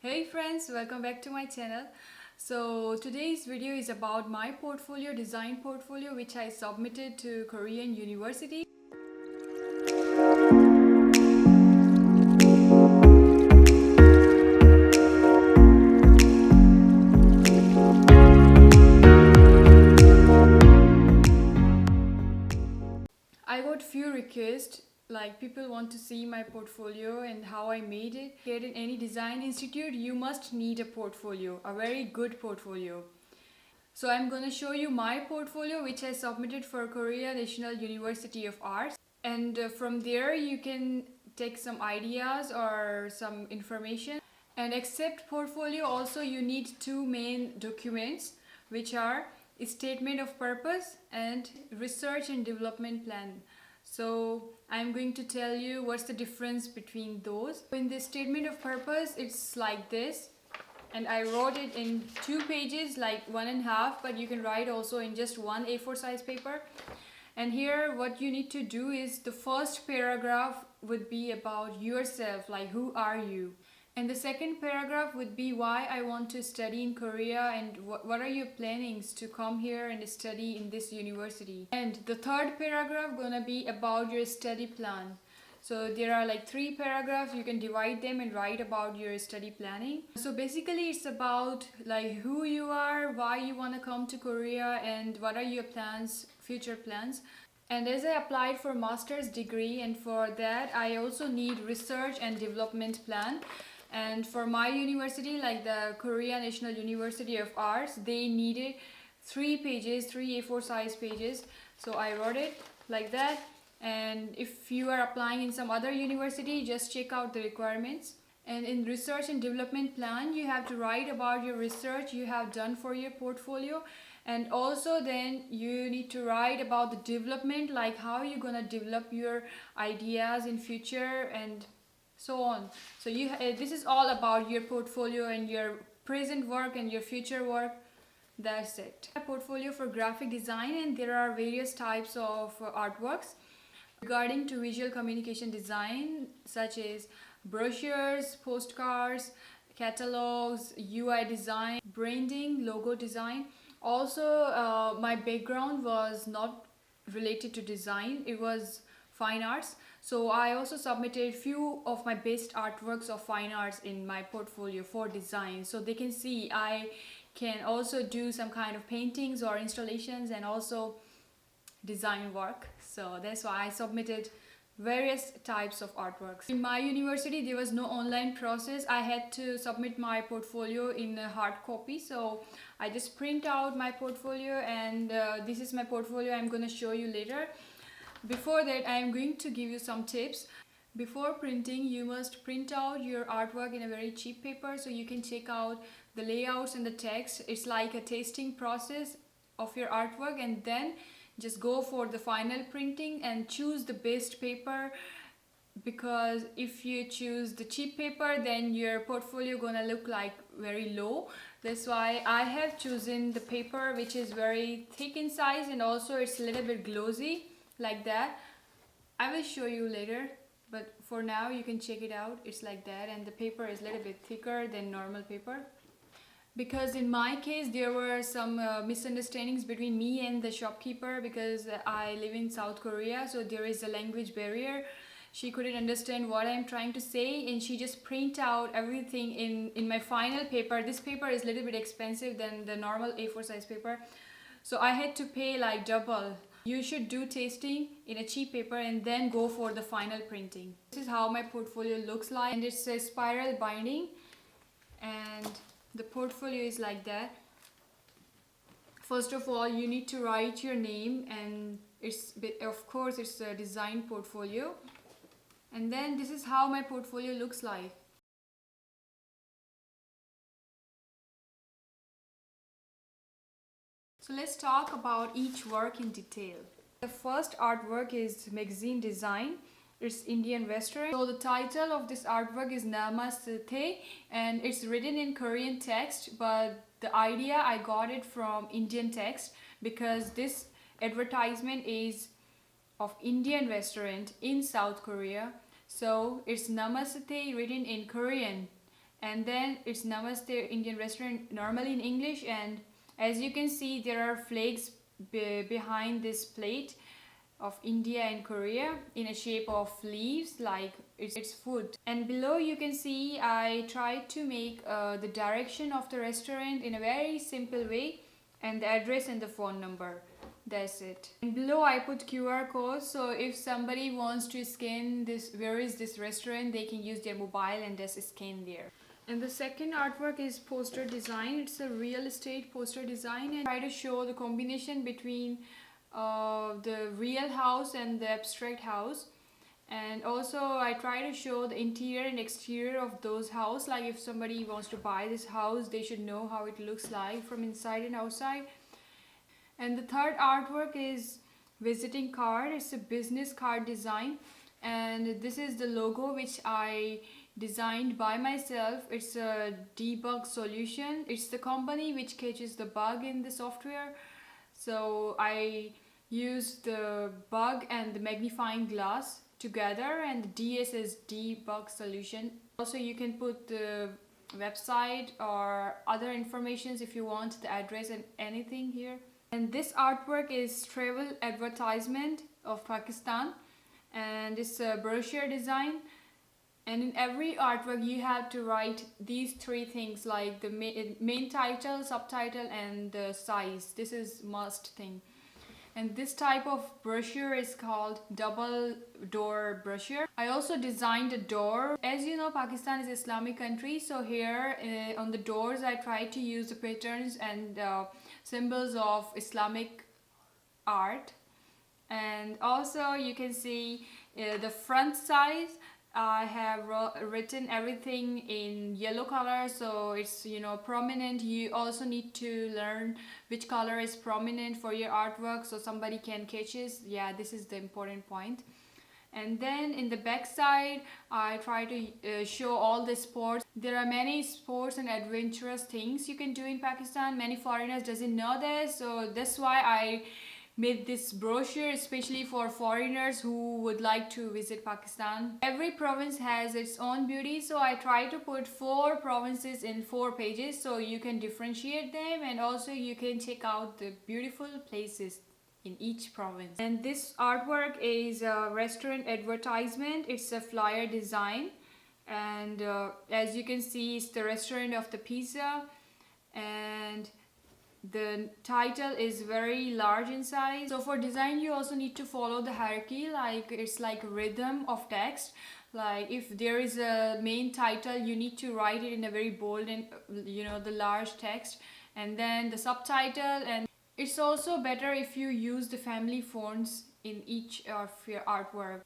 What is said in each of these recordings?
Hey friends, welcome back to my channel. So today's video is about my portfolio, design portfolio, which I submitted to Korean University. I got few requests, like people want to see my portfolio and how I made it. Here in any design institute, you must need a portfolio, a very good portfolio. So I'm going to show you my portfolio, which I submitted for Korea National University of Arts. And from there you can take some ideas or some information. And except portfolio, also you need two main documents, which are a statement of purpose and research and development plan. So I'm going to tell you what's the difference between those. In the statement of purpose, it's like this, and I wrote it in 2 pages, like 1.5, but you can write also in just one A4 size paper. And here what you need to do is the first paragraph would be about yourself, like who are you? And the second paragraph would be why I want to study in Korea and what are your plannings to come here and study in this university. And the third paragraph gonna be about your study plan. So there are like 3 paragraphs, you can divide them and write about your study planning. So basically it's about like who you are, why you want to come to Korea, and what are your plans, future plans. And as I applied for master's degree, and for that I also need research and development plan. And for my university, like the Korea National University of Arts, they needed 3 pages, 3 A4 size pages. So I wrote it like that. And if you are applying in some other university, just check out the requirements. And in research and development plan, you have to write about your research you have done for your portfolio. And also then you need to write about the development, like how you're gonna develop your ideas in future and so on. So this is all about your portfolio and your present work and your future work. That's it. A portfolio for graphic design, and there are various types of artworks regarding to visual communication design, such as brochures, postcards, catalogs, UI design, branding, logo design. Also, my background was not related to design, it was fine arts. So I also submitted few of my best artworks of fine arts in my portfolio for design, so they can see I can also do some kind of paintings or installations and also design work. So that's why I submitted various types of artworks. In my university there was no online process. I had to submit my portfolio in a hard copy, so I just print out my portfolio, and this is my portfolio I'm going to show you later. Before that, I am going to give you some tips. Before printing, you must print out your artwork in a very cheap paper so you can check out the layouts and the text. It's like a tasting process of your artwork, and then just go for the final printing and choose the best paper, because if you choose the cheap paper, then your portfolio gonna look like very low. That's why I have chosen the paper which is very thick in size, and also it's a little bit glossy like that. I will show you later, but for now you can check it out. It's like that, and the paper is a little bit thicker than normal paper. Because in my case there were some misunderstandings between me and the shopkeeper, because I live in South Korea, so there is a language barrier. She couldn't understand what I'm trying to say, and she just print out everything in my final paper. This paper is a little bit expensive than the normal A4 size paper, so I had to pay like double. You should do tasting in a cheap paper and then go for the final printing. This is how my portfolio looks like, and it's a spiral binding, and the portfolio is like that. First of all, you need to write your name, and of course it's a design portfolio. And then this is how my portfolio looks like. So let's talk about each work in detail. The first artwork is magazine design. It's Indian Western. So the title of this artwork is Namaste, and it's written in Korean text, but the idea I got it from Indian text, because this advertisement is of Indian restaurant in South Korea. So it's Namaste written in Korean, and then it's Namaste Indian restaurant normally in English. And as you can see, there are flags behind this plate of India and Korea in a shape of leaves, like it's food. And below you can see I tried to make the direction of the restaurant in a very simple way, and the address and the phone number. That's it. And below I put QR code, so if somebody wants to scan this, where is this restaurant, they can use their mobile and just scan there. And the second artwork is poster design. It's a real estate poster design, and I try to show the combination between the real house and the abstract house. And also I try to show the interior and exterior of those houses. Like if somebody wants to buy this house, they should know how it looks like from inside and outside. And the third artwork is visiting card. It's a business card design, and this is the logo which I designed by myself. It's a debug solution. It's the company which catches the bug in the software. So I used the bug and the magnifying glass together, and the DS is debug solution. Also you can put the website or other informations if you want, the address and anything here. And this artwork is travel advertisement of Pakistan, and it's a brochure design. And in every artwork you have to write these three things, like the main title, subtitle and the size. This is must thing. And this type of brochure is called double door brochure. I also designed a door. As you know, Pakistan is an Islamic country, so here on the doors I try to use the patterns and symbols of Islamic art. And also you can see the front size. I have written everything in yellow color, so it's, you know, prominent. You also need to learn which color is prominent for your artwork so somebody can catch it. Yeah, this is the important point. And then in the back side I try to show all the sports. There are many sports and adventurous things you can do in Pakistan. Many foreigners doesn't know this, so that's why I made this brochure especially for foreigners who would like to visit Pakistan. Every province has its own beauty, so I try to put 4 provinces in 4 pages so you can differentiate them, and also you can check out the beautiful places in each province. And this artwork is a restaurant advertisement. It's a flyer design, and as you can see, it's the restaurant of the pizza, and the title is very large in size. So for design you also need to follow the hierarchy, like it's like a rhythm of text. Like if there is a main title, you need to write it in a very bold and, you know, the large text, and then the subtitle. And it's also better if you use the family fonts in each of your artwork.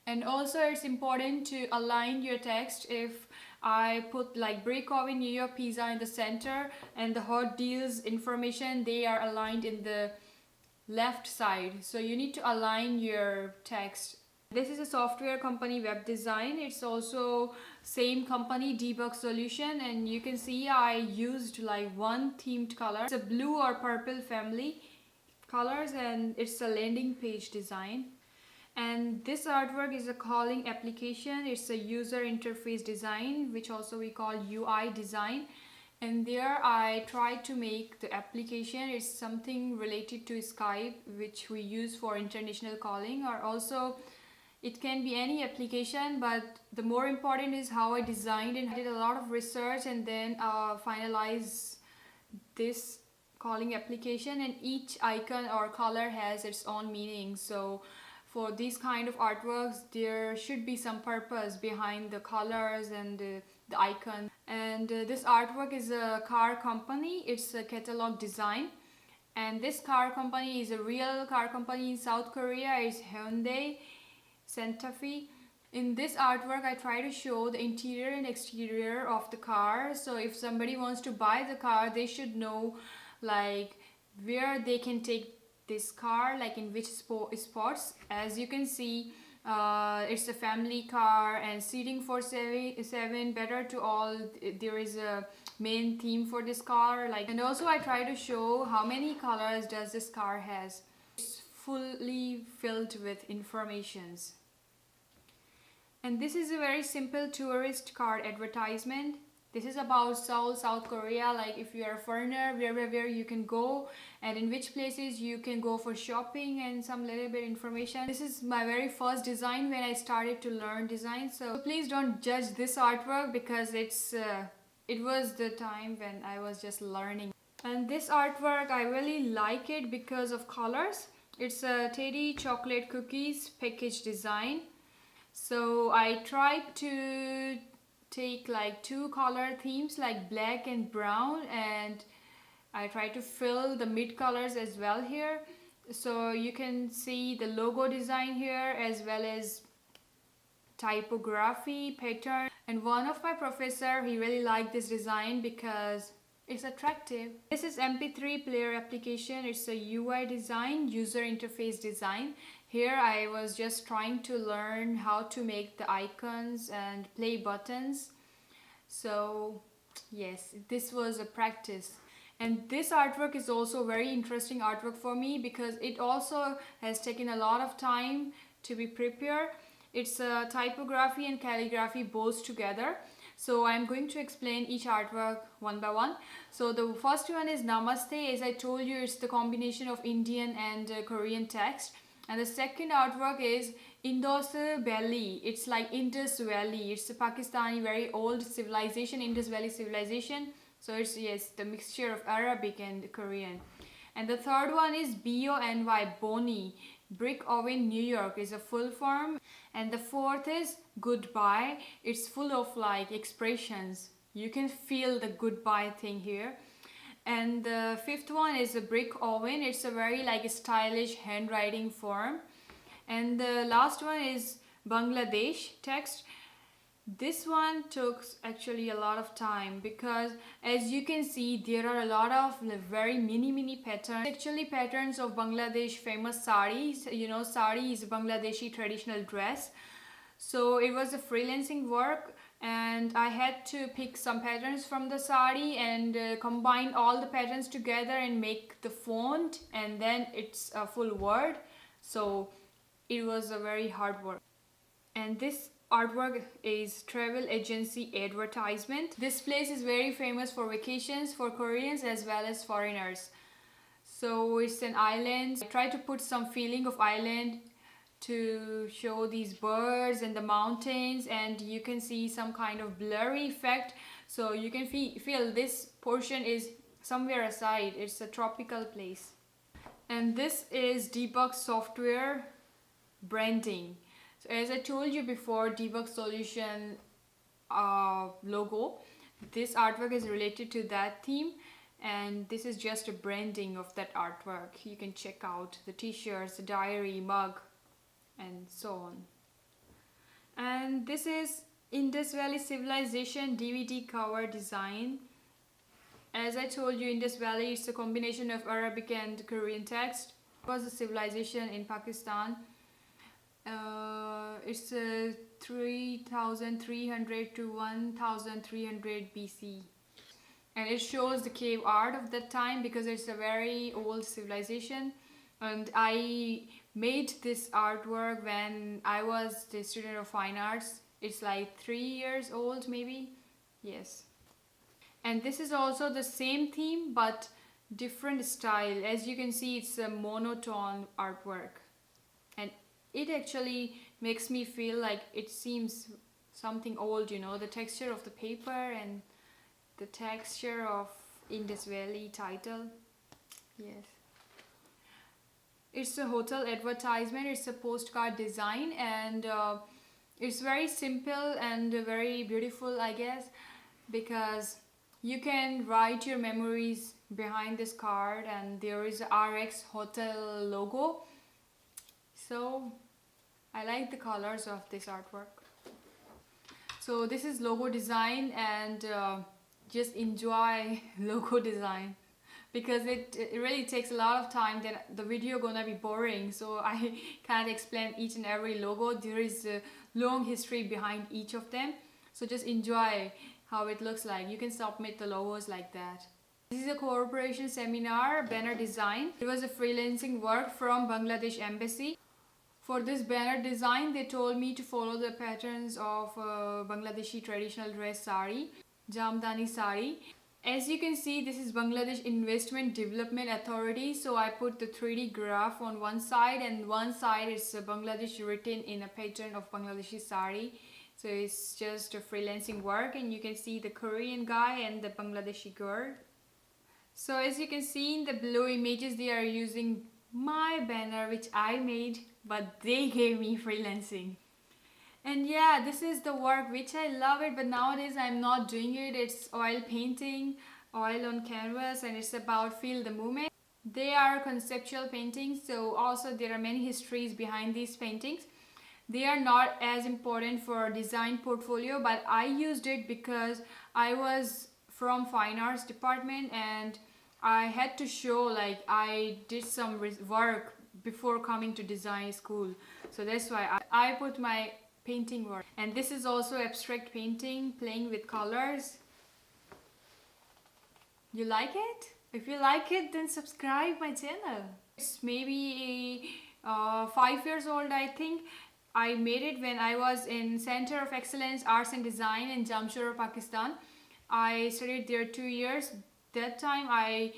And also it's important to align your text. If I put like break oven New York pizza in the center and the hot deals information, they are aligned in the left side, so you need to align your text. This is a software company, Web Design. It's also same company, Debug Solution, and you can see I used like one themed color. It's a blue or purple family colors, and it's a landing page design. And this artwork is a calling application. It's a user interface design, which also we call UI design. And there I try to make the application. It's something related to Skype, which we use for international calling, or also it can be any application, but the more important is how I designed and I did a lot of research, and then finalize this calling application. And each icon or color has its own meaning. So for these kind of artworks, there should be some purpose behind the colors and the icon. And this artwork is a car company. It's a catalog design. And this car company is a real car company in South Korea. It's Hyundai Santa Fe. In this artwork, I try to show the interior and exterior of the car. So if somebody wants to buy the car, they should know like where they can take this car, like in which spots. As you can see, it's a family car and seating for seven, better to all. There is a main theme for this car, like, and also I try to show how many colors does this car has. It's fully filled with informations. And this is a very simple tourist card advertisement. This is about Seoul, South Korea, like if you are a foreigner, where you can go and in which places you can go for shopping and some little bit information. This is my very first design when I started to learn design, so please don't judge this artwork because it was the time when I was just learning. And this artwork, I really like it because of colors. It's a Teddy chocolate cookies package design. So I tried to take like two color themes like black and brown, and I try to fill the mid colors as well here. So you can see the logo design here as well as typography pattern. And one of my professor, he really liked this design because it's attractive. This is MP3 player application. It's a UI design, user interface design. Here I was just trying to learn how to make the icons and play buttons. So yes, this was a practice. And this artwork is also very interesting artwork for me because it also has taken a lot of time to be prepared. It's a typography and calligraphy both together. So I'm going to explain each artwork one by one. So the first one is Namaste. As I told you, it's the combination of Indian and Korean text. And the second artwork is Indus Valley. It's like Indus Valley. It's a Pakistani very old civilization, Indus Valley civilization. So it's, yes, the mixture of Arabic and Korean. And the third one is BONY, Bonnie. Brick Oven, New York is a full form. And the fourth is Goodbye. It's full of like expressions. You can feel the goodbye thing here. And the fifth one is a brick oven. It's a very like stylish handwriting form. And the last one is Bangladesh text. This one took actually a lot of time because as you can see there are a lot of very mini patterns. Actually patterns of Bangladesh famous saris. You know, sari is a Bangladeshi traditional dress. So it was a freelancing work and I had to pick some patterns from the sari and combine all the patterns together and make the font, and then it's a full word. So it was a very hard work. And this artwork is travel agency advertisement. This place is very famous for vacations for Koreans as well as foreigners. So it's an island. I try to put some feeling of island to show these birds and the mountains, and you can see some kind of blurry effect, so you can feel this portion is somewhere aside. It's a tropical place. And this is debug software branding. So as I told you before, debug solution logo, this artwork is related to that theme, and this is just a branding of that artwork. You can check out the t-shirts, the diary, mug, and so on. And this is Indus Valley Civilization DVD cover design. As I told you, Indus Valley is a combination of Arabic and Korean text. It was a civilization in Pakistan. It's 3300 to 1300 BC. And it shows the cave art of that time because it's a very old civilization. And I made this artwork when I was the student of fine arts. It's like 3 years old maybe. Yes. And this is also the same theme but different style. As you can see, it's a monotone artwork. And it actually makes me feel like it seems something old, you know, the texture of the paper and the texture of Indus Valley title. Yes. It's a hotel advertisement. It's a postcard design, and it's very simple and very beautiful, I guess, because you can write your memories behind this card, and there is a RX hotel logo. So I like the colors of this artwork. So this is logo design, and just enjoy logo design because it really takes a lot of time. Then the video gonna be boring, so I can't explain each and every logo. There is a long history behind each of them, so just enjoy how it looks like. You can submit the logos like that. This is a cooperation seminar banner design. It was a freelancing work from Bangladesh Embassy. For this banner design, they told me to follow the patterns of Bangladeshi traditional dress sari. Jamdani sari. As you can see, this is Bangladesh Investment Development Authority. So I put the 3D graph on one side, and one side is Bangladesh written in a pattern of Bangladeshi sari. So it's just a freelancing work, and you can see the Korean guy and the Bangladeshi girl. So as you can see in the below images, they are using my banner which I made, but they gave me freelancing. And yeah, this is the work which I love it, but nowadays I'm not doing it. It's oil painting, oil on canvas, and it's about feel the moment. They are conceptual paintings, so also there are many histories behind these paintings. They are not as important for design portfolio, but I used it because I was from fine arts department and I had to show like I did some work before coming to design school. So that's why I put my painting work. And this is also abstract painting, playing with colors. You like it? If you like it, then subscribe my channel. It's maybe 5 years old, I think. I made it when I was in Center of Excellence Arts and Design in Jamshedpur, Pakistan. I studied there 2 years. That time I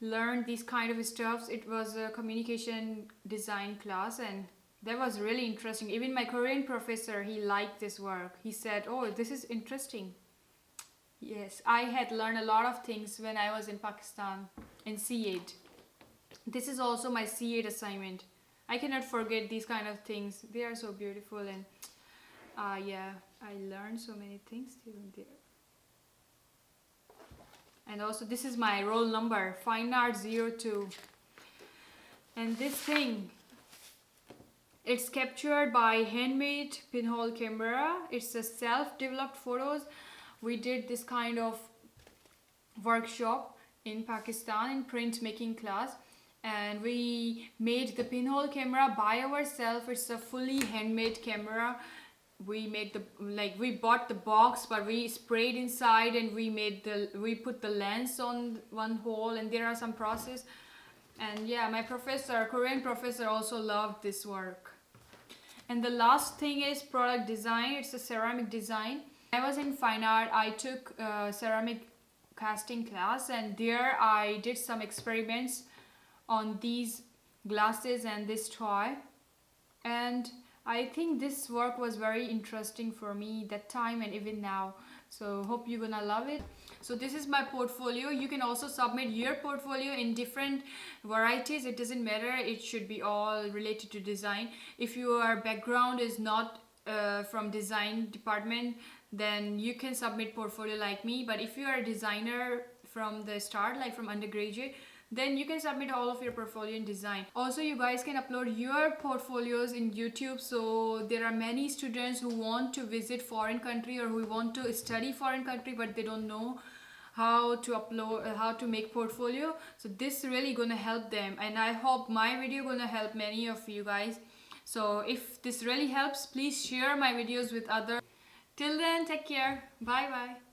learned these kind of stuffs. It was a communication design class, and that was really interesting. Even my Korean professor, he liked this work. He said, oh, this is interesting. Yes, I had learned a lot of things when I was in Pakistan in C8. This is also my C8 assignment. I cannot forget these kind of things. They are so beautiful, and yeah, I learned so many things even there. And also this is my roll number, Fine Art 02. And this thing, it's captured by handmade pinhole camera. It's a self-developed photos. We did this kind of workshop in Pakistan in printmaking class, and we made the pinhole camera by ourselves. It's a fully handmade camera. We made we bought the box, but we sprayed inside, and we put the lens on one hole, and there are some process. And yeah, my professor, Korean professor, also loved this work. And the last thing is product design. It's a ceramic design. I was in fine art. I took a ceramic casting class, and there I did some experiments on these glasses and this toy. And I think this work was very interesting for me that time and even now. So hope you're gonna love it. So this is my portfolio. You can also submit your portfolio in different varieties. It doesn't matter. It should be all related to design. If your background is not from design department, then you can submit portfolio like me. But if you are a designer from the start, like from undergraduate, then you can submit all of your portfolio in design. Also, you guys can upload your portfolios in YouTube. So there are many students who want to visit foreign country or who want to study foreign country, but they don't know how to upload, how to make portfolio. So this really gonna help them, and I hope my video gonna help many of you guys. So if this really helps, please share my videos with others. Till then, take care. Bye bye.